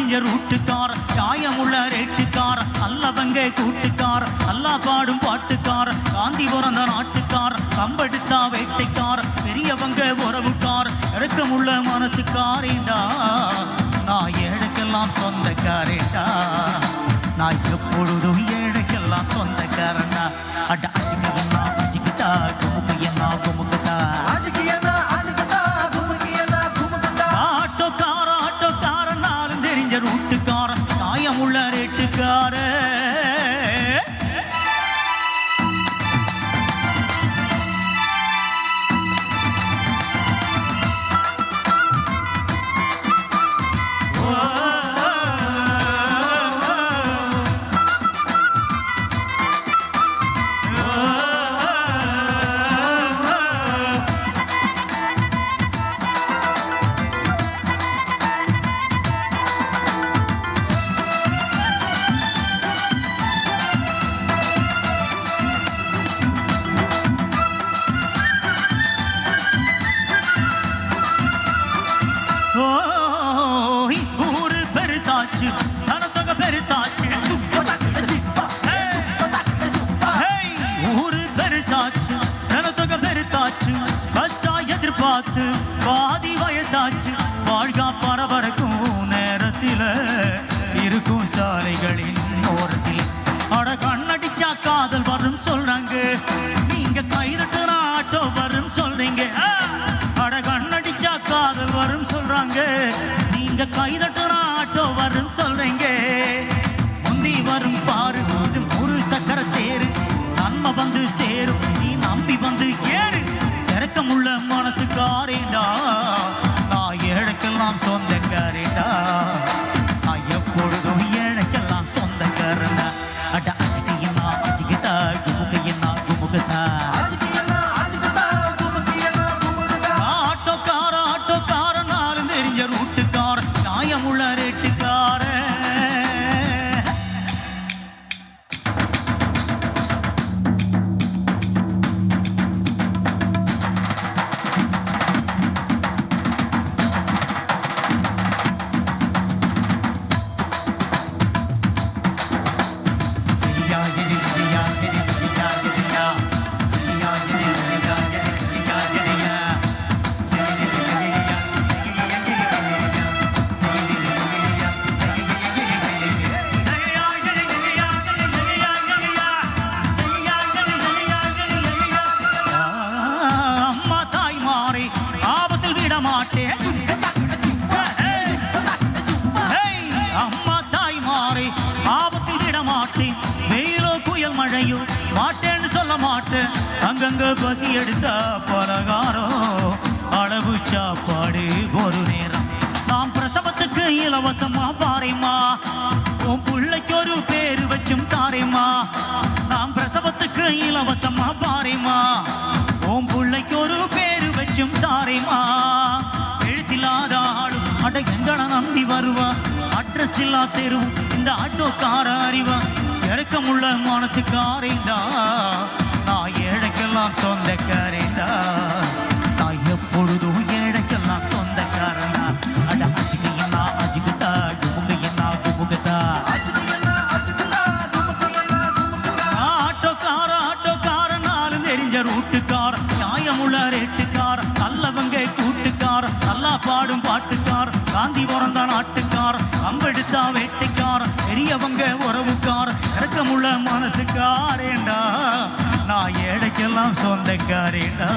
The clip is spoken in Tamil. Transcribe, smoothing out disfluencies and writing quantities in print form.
தெரிஞ்ச ரூட்டுக்கார, நியாயமுள்ள ரேட்டுக்கார, நல்லவங்க கூட்டுக்கார, நல்லா பாடும் பாட்டுக்கார, காந்தி பிறந்த நாட்டுக்கார, கம்பெடுத்தா வேட்டைக்கார, பெரியவங்க உறவுக்கார, இறக்கமுள்ள மனசுக்காரேண்டா, நான் ஏழைக்கெல்லாம் சொந்தக்காரேண்டா, நான் எப்பொழுதும் ஏழைக்கெல்லாம் சொந்தக்காரனா. அட அஜிக்கியன்னா அஜிக்கிட்டா, குமுக்கையன்னா குமுக்கட்டா, அஜிக்கியன்னா அஜிக்கிட்டா, குமுக்கியன்னா குமுக்கட்டா. ஆட்டோக்கார நாளும் தெரிஞ்ச ரூட்டுக்கார, நியாயமுள்ள ரேட்டுக்கார. ஊரு பெருசாச்சு, சனத்தொகை பெருத்தாச்சு, ஊரு பெருசாச்சு, சனத்தொகை பெருத்தாச்சு, பஸ்ஸா எதிர்பார்த்து பாதி வயசாச்சு, வாழ்கா பரபரக்கும் நேரத்தில் இருக்கும் சாலைகளின் ஓரத்தில் அட கண்ணடிச்சா காதல் வரும் சொல்றாங்க, நீங்க கைதட்டுனா ஆட்டோ வரும் சொல்றீங்க, அட கண்ணடிச்சா காதல் வரும் சொல்றாங்க, நீங்க கைதட்டுனா ஆட்டோ வரும் சொல்றீங்க, முந்தி வரும் பாரு இது ஒரு சக்கர தேரு, நன்மை வந்து சேரும் நீ நம்பி வந்து ஏறு, இறக்கமுள்ள மனசுக்காரேண்டா, நான் ஏழைக்கெல்லாம் சொந்தக்காரேண்டா, நான் எப்பொழுதும் ஏழைக்கெல்லாம் சொந்தக்காரனா. அட அஜிக்கியன்னா அஜிக்கிட்டா, குமுக்கையன்னா குமுக்கட்டா, அஜிக்கியன்னா அஜிக்கிட்டா, குமுக்கியன்னா குமுக்கட்டா. ஆட்டோக்கார நாளும் தெரிஞ்ச ரூட்டுக்கார, நியாயமுள்ள ரேட்டுக்கார. அம்மா தாய் மாறி ஆபத்தில் விட மாட்டேன், அம்மா தாய் மாறி ஆபத்தில் விட மாட்டேன், வெயிலோ புயல் மழையோ மாட்டேன்னு சொல்ல மாட்டேன், அங்கங்க பசி எடுத்தா பலகாரம் அளவு சாப்பாடு ஒரு நேரம், நாம் பிரசவத்துக்கு இலவசமா பாறைமா, உன் பிள்ளைக்கு ஒரு பேரு வச்சும் தாரேமா, நாம் பிரசவத்துக்கு இலவசமா பாறைமா, உன் பிள்ளைக்கு ஒரு பேரு வச்சும் தாரேமா, எழுத்தில்லாத ஆளும் அட எங்களை நம்பி வருவா, அட்ரஸ் இல்லா தெருவும் இந்த ஆட்டோக்கார அறிவா, இறக்கமுள்ள மனசுக்காரேண்டா, நான் ஏழைக்கெல்லாம் சொந்தக்காரேண்டா, நான் எப்பொழுதும் ஏழைக்கெல்லாம் சொந்தக்காரனா. அட அஜிக்கியன்னா அஜிக்கிட்டா, குமுக்கையன்னா குமுக்கட்டா, அஜிக்கியன்னா அஜிக்கிட்டா, குமுக்கியன்னா குமுக்கட்டா. ஆட்டோக்கார நாளும் தெரிஞ்ச ரூட்டுக்கார, நியாயமுள்ள ரேட்டுக்கார, நல்லவங்க கூட்டுக்கார, நல்லா பாடும் பாட்டுக்கார, காந்தி பிறந்த நாட்டுக்கார, கம்பெடுத்தா வேட்டைக்கார, பெரியவங்க உறவுக்கார, இறக்கமுள்ள மனசுக்காரேண்டா, நான் ஏழைக்கெல்லாம் சொந்தக்காரேண்டா.